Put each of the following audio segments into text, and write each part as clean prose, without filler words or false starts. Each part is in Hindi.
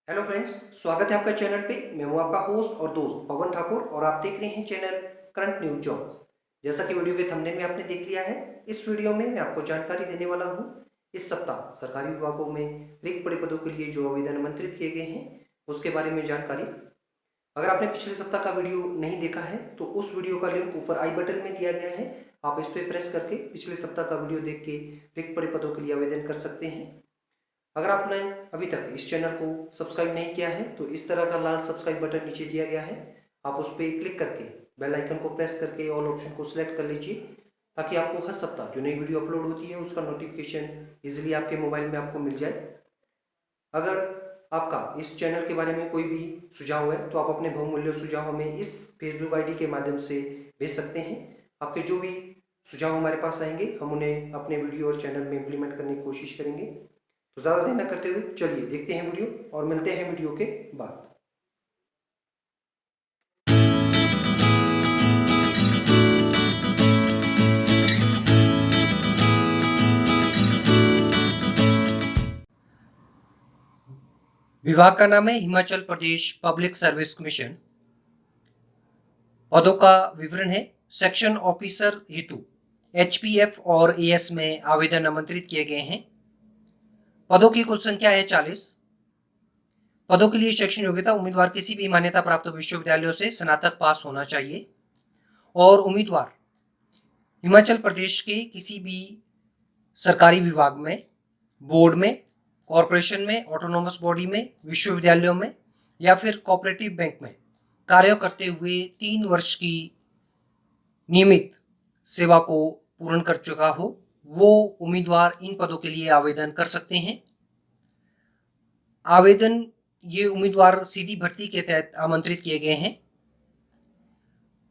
हेलो फ्रेंड्स, स्वागत है आपका चैनल पे। मैं हूं आपका होस्ट और दोस्त पवन ठाकुर और आप देख रहे हैं चैनल करंट न्यूज जॉब्स। जैसा कि वीडियो के थंबनेल में आपने देख लिया है, इस वीडियो में मैं आपको जानकारी देने वाला हूं। इस सप्ताह सरकारी विभागों में रिक्त पड़े पदों के लिए जो आवेदन आमंत्रित किए गए हैं उसके बारे में जानकारी। अगर आपने पिछले सप्ताह का वीडियो नहीं देखा है तो उस वीडियो का लिंक ऊपर आई बटन में दिया गया है। आप इस पर प्रेस करके पिछले सप्ताह का वीडियो देख के रिक्त पड़े पदों के लिए आवेदन कर सकते हैं। अगर आपने अभी तक इस चैनल को सब्सक्राइब नहीं किया है तो इस तरह का लाल सब्सक्राइब बटन नीचे दिया गया है। आप उस पर क्लिक करके बेल आइकन को प्रेस करके ऑल ऑप्शन को सिलेक्ट कर लीजिए, ताकि आपको हर सप्ताह जो नई वीडियो अपलोड होती है उसका नोटिफिकेशन इजीली आपके मोबाइल में आपको मिल जाए। अगर आपका इस चैनल के बारे में कोई भी सुझाव है तो आप अपने बहुमूल्य सुझाव हमें इस फेसबुक आईडी के माध्यम से भेज सकते हैं। आपके जो भी सुझाव हमारे पास आएंगे हम उन्हें अपने वीडियो और चैनल में इम्प्लीमेंट करने की कोशिश करेंगे। तो ज़्यादा देर न करते हुए चलिए देखते हैं वीडियो और मिलते हैं वीडियो के बाद। विभाग का नाम है Himachal Pradesh public service commission. पदों का विवरण है। सेक्शन ऑफिसर हेतु एचपीएफ और एएस में आवेदन आमंत्रित किए गए हैं। पदों की कुल संख्या है 40। पदों के लिए शैक्षणिक योग्यता उम्मीदवार किसी भी मान्यता प्राप्त विश्वविद्यालयों से स्नातक पास होना चाहिए और उम्मीदवार हिमाचल प्रदेश के किसी भी सरकारी विभाग में, बोर्ड में, कॉरपोरेशन में, ऑटोनोमस बॉडी में, विश्वविद्यालयों में या फिर कोऑपरेटिव बैंक में कार्य करते हुए 3 वर्ष की नियमित सेवा को पूर्ण कर चुका हो, वो उम्मीदवार इन पदों के लिए आवेदन कर सकते हैं। आवेदन ये उम्मीदवार सीधी भर्ती के तहत आमंत्रित किए गए हैं।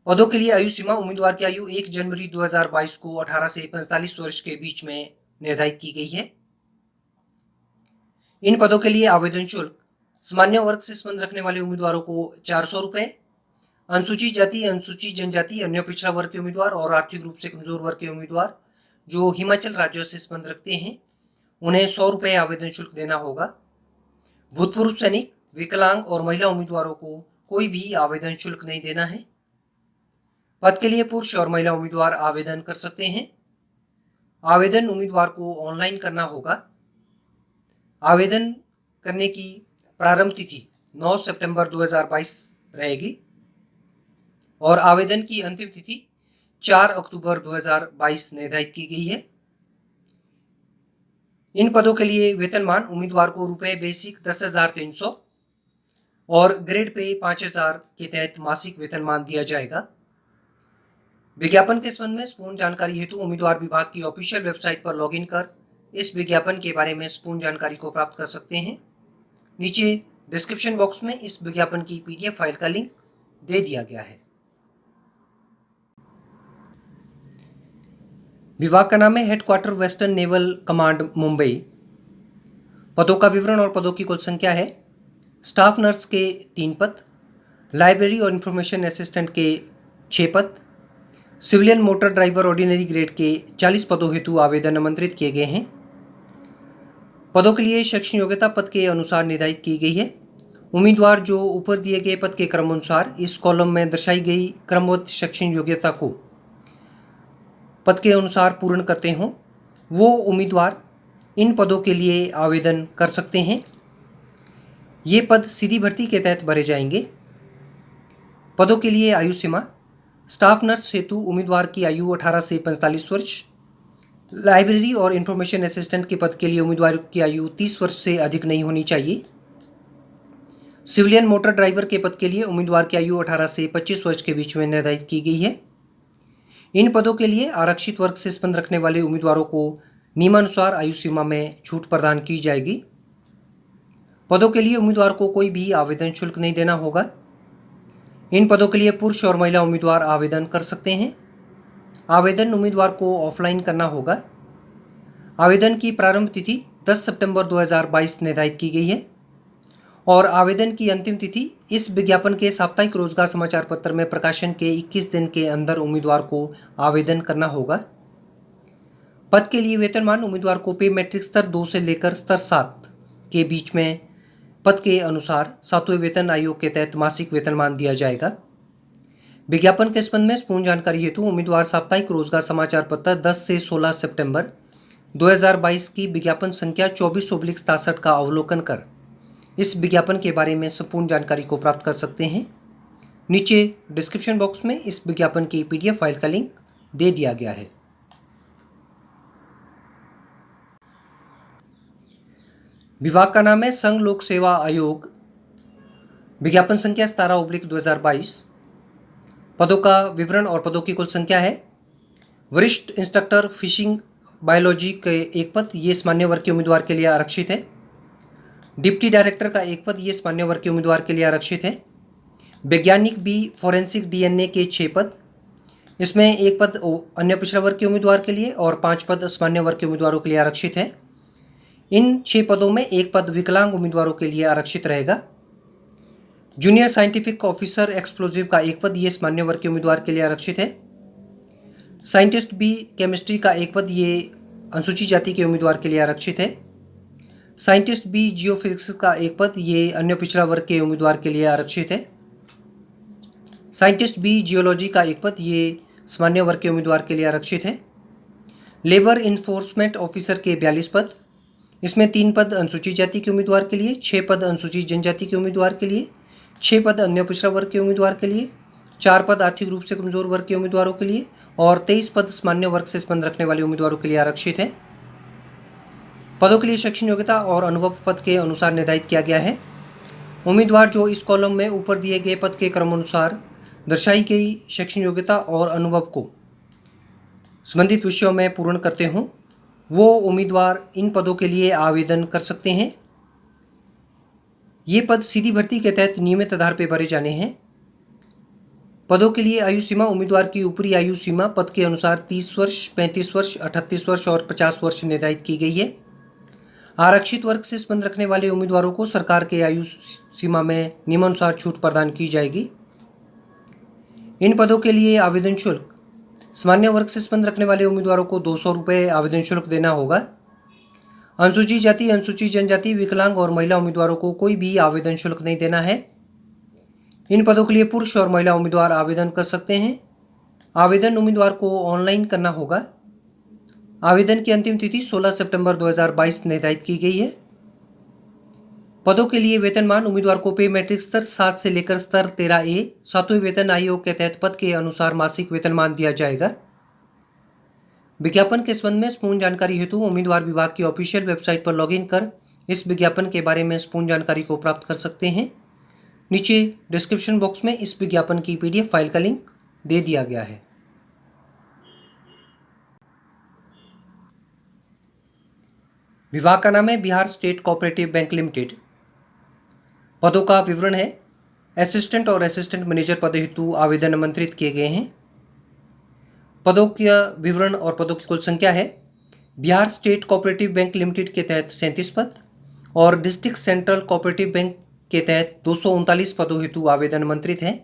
पदों के लिए आयु सीमा उम्मीदवार की आयु 1 जनवरी 2022 को 18 से 45 वर्ष के बीच में निर्धारित की गई है। इन पदों के लिए आवेदन शुल्क सामान्य वर्ग से संबंध रखने वाले उम्मीदवारों को 400 रुपए, अनुसूचित जाति, अनुसूचित जनजाति, अन्य पिछड़ा वर्ग के उम्मीदवार और आर्थिक रूप से कमजोर वर्ग के उम्मीदवार जो हिमाचल राज्यों से संबंध रखते हैं उन्हें 100 रुपए आवेदन शुल्क देना होगा। भूतपूर्व सैनिक, विकलांग और महिला उम्मीदवारों को कोई भी आवेदन शुल्क नहीं देना है। पद के लिए पुरुष और महिला उम्मीदवार आवेदन कर सकते हैं। आवेदन उम्मीदवार को ऑनलाइन करना होगा। आवेदन करने की प्रारंभ तिथि 9 सितंबर 2022 रहेगी और आवेदन की अंतिम तिथि 4 अक्टूबर 2022 निर्धारित की गई है। इन पदों के लिए वेतनमान उम्मीदवार को रुपए बेसिक 10,300 और ग्रेड पे 5,000 के तहत मासिक वेतनमान दिया जाएगा। विज्ञापन के संबंध में संपूर्ण जानकारी हेतु उम्मीदवार विभाग की ऑफिशियल वेबसाइट पर लॉगिन कर इस विज्ञापन के बारे में संपूर्ण जानकारी को प्राप्त कर सकते हैं। नीचे डिस्क्रिप्शन बॉक्स में इस विज्ञापन की पीडीएफ फाइल का लिंक दे दिया गया है। विभाग का नाम है headquarter western naval command Mumbai. पदों का विवरण और पदों की कुल संख्या है। स्टाफ नर्स के 3 पद, लाइब्रेरी और इंफॉर्मेशन असिस्टेंट के 6 पद, civilian motor driver ordinary grade के 40 पदों हेतु आवेदन आमंत्रित किए गए हैं। पदों के लिए शैक्षणिक योग्यता पद के अनुसार निर्धारित की गई है। उम्मीदवार जो ऊपर दिए गए पद के क्रम अनुसार इस कॉलम में दर्शाई गई क्रमबद्ध शैक्षणिक योग्यता को पद के अनुसार पूर्ण करते हों, वो उम्मीदवार इन पदों के लिए आवेदन कर सकते हैं। ये पद सीधी भर्ती के तहत भरे जाएंगे। पदों के लिए आयु सीमा स्टाफ नर्स हेतु उम्मीदवार की आयु 18 से 45 वर्ष, लाइब्रेरी और इंफॉर्मेशन असिस्टेंट के पद के लिए उम्मीदवार की आयु 30 वर्ष से अधिक नहीं होनी चाहिए। सिविलियन मोटर ड्राइवर के पद के लिए उम्मीदवार की आयु 18 से 25 वर्ष के बीच में निर्धारित की गई है। इन पदों के लिए आरक्षित वर्ग से संबंध रखने वाले उम्मीदवारों को नियमानुसार आयु सीमा में छूट प्रदान की जाएगी। पदों के लिए उम्मीदवार को कोई भी आवेदन शुल्क नहीं देना होगा। इन पदों के लिए पुरुष और महिला उम्मीदवार आवेदन कर सकते हैं। आवेदन उम्मीदवार को ऑफलाइन करना होगा। आवेदन की प्रारंभ तिथि 10 सितंबर 2022 निर्धारित की गई है और आवेदन की अंतिम तिथि इस विज्ञापन के साप्ताहिक रोजगार समाचार पत्र में प्रकाशन के 21 दिन के अंदर उम्मीदवार को आवेदन करना होगा। पद के लिए वेतनमान उम्मीदवार को पे मैट्रिक स्तर 2 से लेकर स्तर 7 के बीच में पद के अनुसार 7वें वेतन आयोग के तहत मासिक वेतनमान दिया जाएगा। विज्ञापन के संबंध में पूर्ण जानकारी हेतु उम्मीदवार साप्ताहिक रोजगार समाचार पत्र 10 से 16 सितंबर 2022 की विज्ञापन संख्या 24/67 का अवलोकन कर इस विज्ञापन के बारे में संपूर्ण जानकारी को प्राप्त कर सकते हैं। नीचे डिस्क्रिप्शन बॉक्स में इस विज्ञापन की PDF फाइल का लिंक दे दिया गया है। विभाग का नाम है संघ लोक सेवा आयोग। विज्ञापन संख्या 17/2022। पदों का विवरण और पदों की कुल संख्या है। वरिष्ठ इंस्ट्रक्टर फिशिंग बायोलॉजी के एक पद, ये सामान्य वर्ग के उम्मीदवार के लिए आरक्षित है। डिप्टी डायरेक्टर का एक पद, ये सामान्य वर्ग के उम्मीदवार के लिए आरक्षित है। वैज्ञानिक बी फॉरेंसिक DNA के 6 पद, इसमें एक पद अन्य पिछड़ा वर्ग के उम्मीदवार के लिए और 5 पद सामान्य वर्ग के उम्मीदवारों के लिए आरक्षित है। इन 6 पदों में एक पद विकलांग उम्मीदवारों के लिए आरक्षित रहेगा। जूनियर साइंटिफिक ऑफिसर एक्सप्लोजिव का एक पद, ये सामान्य वर्ग के उम्मीदवार के लिए आरक्षित है। साइंटिस्ट बी केमिस्ट्री का एक पद, ये अनुसूचित जाति के उम्मीदवार के लिए आरक्षित है। साइंटिस्ट बी जियोफिजिक्स का एक पद, ये अन्य पिछड़ा वर्ग के उम्मीदवार के लिए आरक्षित है। साइंटिस्ट बी जियोलॉजी का एक पद, ये सामान्य वर्ग के उम्मीदवार के लिए आरक्षित है। लेबर इन्फोर्समेंट ऑफिसर के 42 पद, इसमें 3 पद अनुसूचित जाति के उम्मीदवार के लिए, 6 पद अनुसूचित जनजाति के उम्मीदवार के लिए, 6 पद अन्य पिछड़ा वर्ग के उम्मीदवार के लिए, 4 पद आर्थिक रूप से कमजोर वर्ग के उम्मीदवारों के लिए और 23 पद सामान्य वर्ग से संबंध रखने वाले उम्मीदवारों के लिए आरक्षित है। पदों के लिए शैक्षणिक योग्यता और अनुभव पद के अनुसार निर्धारित किया गया है। उम्मीदवार जो इस कॉलम में ऊपर दिए गए पद के क्रमानुसार दर्शाई गई शैक्षणिक योग्यता और अनुभव को संबंधित विषयों में पूर्ण करते हों, वो उम्मीदवार इन पदों के लिए आवेदन कर सकते हैं। ये पद सीधी भर्ती के तहत नियमित आधार पर भरे जाने हैं। पदों के लिए आयु सीमा उम्मीदवार की ऊपरी आयु सीमा पद के अनुसार 30 वर्ष, 35 वर्ष, 38 वर्ष और 50 वर्ष निर्धारित की गई है। आरक्षित वर्ग से संबंध रखने वाले उम्मीदवारों को सरकार के आयु सीमा में नियमानुसार छूट प्रदान की जाएगी। इन पदों के लिए आवेदन शुल्क सामान्य वर्ग से संबंध रखने वाले उम्मीदवारों को 200 रुपये आवेदन शुल्क देना होगा। अनुसूचित जाति, अनुसूचित जनजाति, विकलांग और महिला उम्मीदवारों को कोई भी आवेदन शुल्क नहीं देना है। इन पदों के लिए पुरुष और महिला उम्मीदवार आवेदन कर सकते हैं। आवेदन उम्मीदवार को ऑनलाइन करना होगा। आवेदन की अंतिम तिथि 16 सितंबर 2022 निर्धारित की गई है। पदों के लिए वेतनमान उम्मीदवार को पे मैट्रिक स्तर 7 से लेकर स्तर 13A 7वें वेतन आयोग के तहत पद के अनुसार मासिक वेतनमान दिया जाएगा। विज्ञापन के संबंध में संपूर्ण जानकारी हेतु उम्मीदवार विभाग की ऑफिशियल वेबसाइट पर लॉगिन कर इस विज्ञापन के बारे में संपूर्ण जानकारी को प्राप्त कर सकते हैं। नीचे डिस्क्रिप्शन बॉक्स में इस विज्ञापन की PDF फाइल का लिंक दे दिया गया है। विभाग का नाम है Bihar state cooperative bank limited. पदों का विवरण है। असिस्टेंट और असिस्टेंट मैनेजर पद हेतु आवेदन आमंत्रित किए गए हैं। पदों का विवरण और पदों की कुल संख्या है। Bihar state cooperative bank limited के तहत 37 पद और डिस्ट्रिक्ट सेंट्रल कोऑपरेटिव बैंक के तहत 239 पदों हेतु आवेदन आमंत्रित हैं।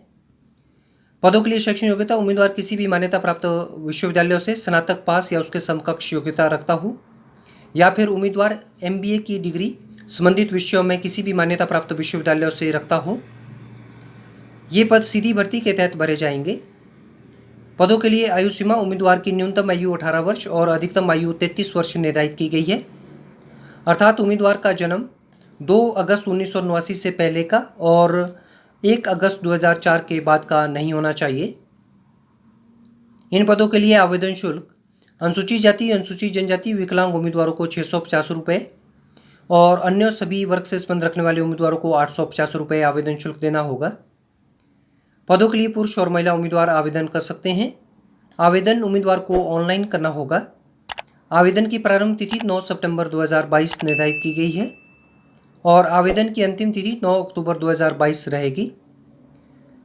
पदों के लिए शैक्षणिक योग्यता उम्मीदवार किसी भी मान्यता प्राप्त विश्वविद्यालयों से स्नातक पास या उसके समकक्ष योग्यता रखता हो या फिर उम्मीदवार MBA की डिग्री संबंधित विषयों में किसी भी मान्यता प्राप्त विश्वविद्यालयों से रखता हो। ये पद सीधी भर्ती के तहत भरे जाएंगे। पदों के लिए आयु सीमा उम्मीदवार की न्यूनतम आयु 18 वर्ष और अधिकतम आयु 33 वर्ष निर्धारित की गई है, अर्थात उम्मीदवार का जन्म 2 अगस्त 1989 से पहले का और 1 अगस्त 2004 के बाद का नहीं होना चाहिए। इन पदों के लिए आवेदन शुल्क अनुसूचित जाति, अनुसूचित जनजाति, विकलांग उम्मीदवारों को 650 रुपये और अन्य सभी वर्ग से संबंध रखने वाले उम्मीदवारों को 850 रुपये आवेदन शुल्क देना होगा। पदों के लिए पुरुष और महिला उम्मीदवार आवेदन कर सकते हैं। आवेदन उम्मीदवार को ऑनलाइन करना होगा। आवेदन की प्रारंभ तिथि 9 सितंबर 2022 निर्धारित की गई है और आवेदन की अंतिम तिथि 9 अक्टूबर 2022 रहेगी।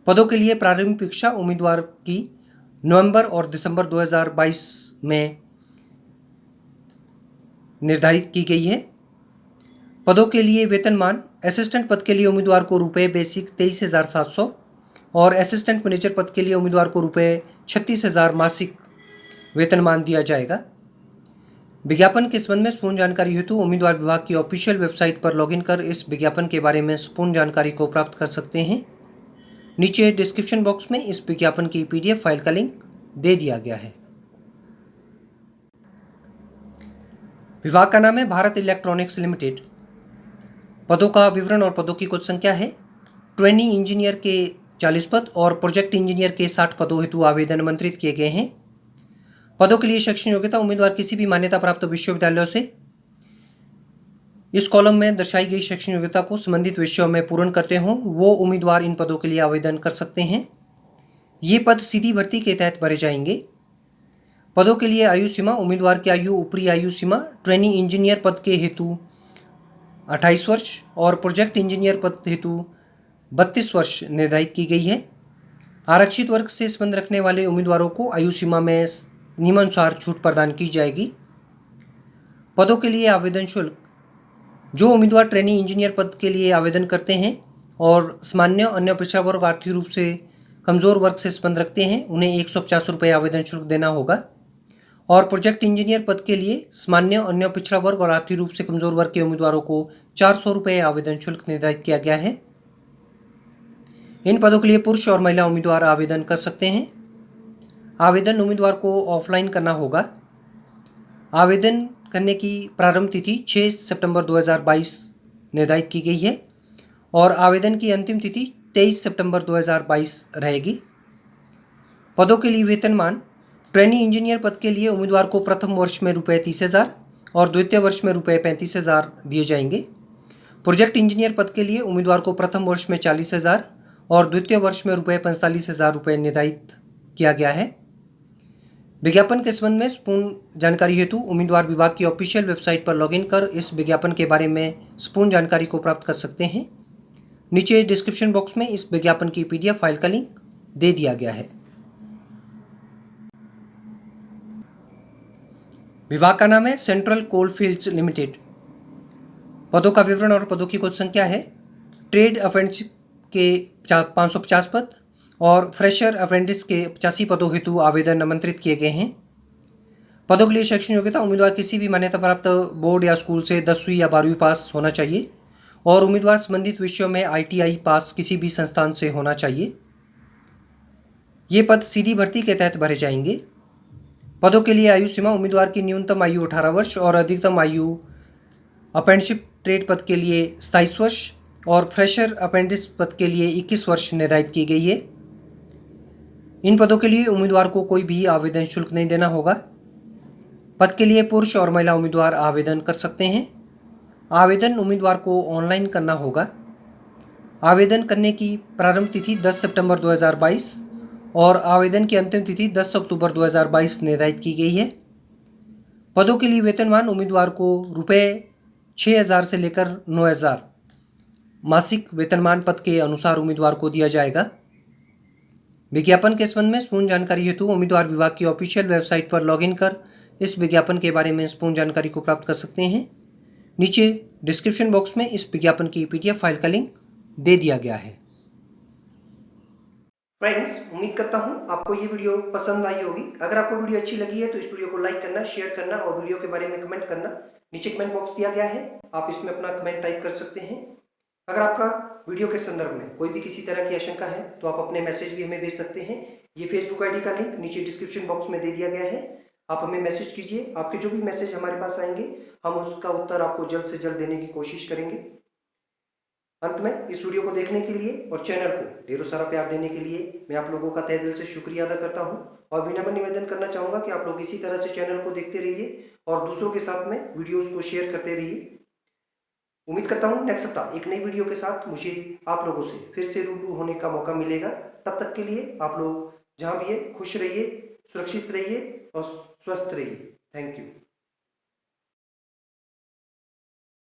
पदों के लिए प्रारंभिक परीक्षा उम्मीदवार की नवंबर और दिसंबर 2022 में निर्धारित की गई है। पदों के लिए वेतनमान असिस्टेंट पद के लिए उम्मीदवार को रुपये बेसिक 23,700 और असिस्टेंट मैनेजर पद के लिए उम्मीदवार को रुपये 36,000 मासिक वेतनमान दिया जाएगा। विज्ञापन के संबंध में संपूर्ण जानकारी हेतु उम्मीदवार विभाग की ऑफिशियल वेबसाइट पर लॉगिन कर इस विज्ञापन के बारे में संपूर्ण जानकारी को प्राप्त कर सकते हैं। नीचे डिस्क्रिप्शन बॉक्स में इस विज्ञापन की PDF फाइल का लिंक दे दिया गया है। विभाग का नाम है भारत इलेक्ट्रॉनिक्स लिमिटेड। पदों का विवरण और पदों की कुल संख्या है। ट्रेनी इंजीनियर के 40 पद और प्रोजेक्ट इंजीनियर के 60 पदों हेतु आवेदन आमंत्रित किए गए हैं। पदों के लिए शैक्षणिक योग्यता उम्मीदवार किसी भी मान्यता प्राप्त विश्वविद्यालयों से इस कॉलम में दर्शाई गई शैक्षणिक योग्यता को संबंधित विषयों में पूर्ण करते हों वो उम्मीदवार इन पदों के लिए आवेदन कर सकते हैं। ये पद सीधी भर्ती के तहत भरे जाएंगे। पदों के लिए आयु सीमा उम्मीदवार की आयु ऊपरी आयु सीमा ट्रेनी इंजीनियर पद के हेतु 28 वर्ष और प्रोजेक्ट इंजीनियर पद हेतु 32 वर्ष निर्धारित की गई है। आरक्षित वर्ग से संबंध रखने वाले उम्मीदवारों को आयु सीमा में नियमानुसार छूट प्रदान की जाएगी। पदों के लिए आवेदन शुल्क जो उम्मीदवार ट्रेनी इंजीनियर पद के लिए आवेदन करते हैं और सामान्य अन्य पिछड़ा वर्ग आर्थिक रूप से कमजोर वर्ग से संबंध रखते हैं उन्हें 150 रुपये आवेदन शुल्क देना होगा। और प्रोजेक्ट इंजीनियर पद के लिए सामान्य अन्य पिछड़ा वर्ग और आर्थिक रूप से कमजोर वर्ग के उम्मीदवारों को 400 रुपये आवेदन शुल्क निर्धारित किया गया है। इन पदों के लिए पुरुष और महिला उम्मीदवार आवेदन कर सकते हैं। आवेदन उम्मीदवार को ऑफलाइन करना होगा। आवेदन करने की प्रारंभ तिथि 6 सितंबर 2022 निर्धारित की गई है और आवेदन की अंतिम तिथि 23 सितंबर 2022 रहेगी। पदों के लिए वेतनमान ट्रेनी इंजीनियर पद के लिए उम्मीदवार को प्रथम वर्ष में रुपये 30,000 और द्वितीय वर्ष में रुपये 35,000 दिए जाएंगे। प्रोजेक्ट इंजीनियर पद के लिए उम्मीदवार को प्रथम वर्ष में 40,000 और द्वितीय वर्ष में रुपये 45,000 रुपये निर्धारित किया गया है। विज्ञापन के संबंध में संपूर्ण जानकारी हेतु उम्मीदवार विभाग की ऑफिशियल वेबसाइट पर लॉगिन कर इस विज्ञापन के बारे में संपूर्ण जानकारी को प्राप्त कर सकते हैं। नीचे डिस्क्रिप्शन बॉक्स में इस विज्ञापन की PDF फाइल का लिंक दे दिया गया है। विभाग का नाम है सेंट्रल कोलफील्ड्स लिमिटेड। पदों का विवरण और पदों की कुल संख्या है। ट्रेड अप्रेंटिसशिप के 550 पद और फ्रेशर अप्रेंटिस के 85 पदों हेतु आवेदन आमंत्रित किए गए हैं। पदों के लिए शैक्षणिक योग्यता उम्मीदवार किसी भी मान्यता प्राप्त बोर्ड या स्कूल से 10वीं या 12वीं पास होना चाहिए और उम्मीदवार संबंधित विषयों में ITI पास किसी भी संस्थान से होना चाहिए। ये पद सीधी भर्ती के तहत भरे जाएंगे। पदों के लिए आयु सीमा उम्मीदवार की न्यूनतम आयु 18 वर्ष और अधिकतम आयु अप्रेंटिसशिप ट्रेड पद के लिए 27 वर्ष और फ्रेशर अप्रेंटिस पद के लिए 21 वर्ष निर्धारित की गई है। इन पदों के लिए उम्मीदवार को कोई भी आवेदन शुल्क नहीं देना होगा। पद के लिए पुरुष और महिला उम्मीदवार आवेदन कर सकते हैं। आवेदन उम्मीदवार को ऑनलाइन करना होगा। आवेदन करने की प्रारंभ तिथि 10 सितंबर 2022 और आवेदन की अंतिम तिथि 10 अक्टूबर 2022 निर्धारित की गई है। पदों के लिए वेतनमान उम्मीदवार को रुपये 6,000 से लेकर 9,000 मासिक वेतनमान पद के अनुसार उम्मीदवार को दिया जाएगा। विज्ञापन के संबंध में संपूर्ण जानकारी हेतु उम्मीदवार विभाग की ऑफिशियल वेबसाइट पर लॉगिन कर इस विज्ञापन के बारे में संपूर्ण जानकारी को प्राप्त कर सकते हैं। नीचे डिस्क्रिप्शन बॉक्स में इस विज्ञापन की PDF फाइल का लिंक दे दिया गया है। फ्रेंड्स, उम्मीद करता हूँ आपको ये वीडियो पसंद आई होगी। अगर आपको वीडियो अच्छी लगी है तो इस वीडियो को लाइक करना, शेयर करना और वीडियो के बारे में कमेंट करना। नीचे कमेंट बॉक्स दिया गया है, आप इसमें अपना कमेंट टाइप कर सकते हैं। अगर आपका वीडियो के संदर्भ में कोई भी किसी तरह की आशंका है तो आप अपने मैसेज भी हमें भेज सकते हैं। ये फेसबुक ID का लिंक नीचे डिस्क्रिप्शन बॉक्स में दे दिया गया है, आप हमें मैसेज कीजिए। आपके जो भी मैसेज हमारे पास आएंगे हम उसका उत्तर आपको जल्द से जल्द देने की कोशिश करेंगे। अंत में इस वीडियो को देखने के लिए और चैनल को ढेरों सारा प्यार देने के लिए मैं आप लोगों का तहे दिल से शुक्रिया अदा करता हूं और विनम्र निवेदन करना चाहूँगा कि आप लोग इसी तरह से चैनल को देखते रहिए और दूसरों के साथ में वीडियोज़ को शेयर करते रहिए। उम्मीद करता हूँ नेक्स्ट सप्ताह एक नई वीडियो के साथ मुझे आप लोगों से फिर से रूबरू होने का मौका मिलेगा। तब तक के लिए आप लोग जहाँ भी है खुश रहिए, सुरक्षित रहिए और स्वस्थ रहिए। Thank you.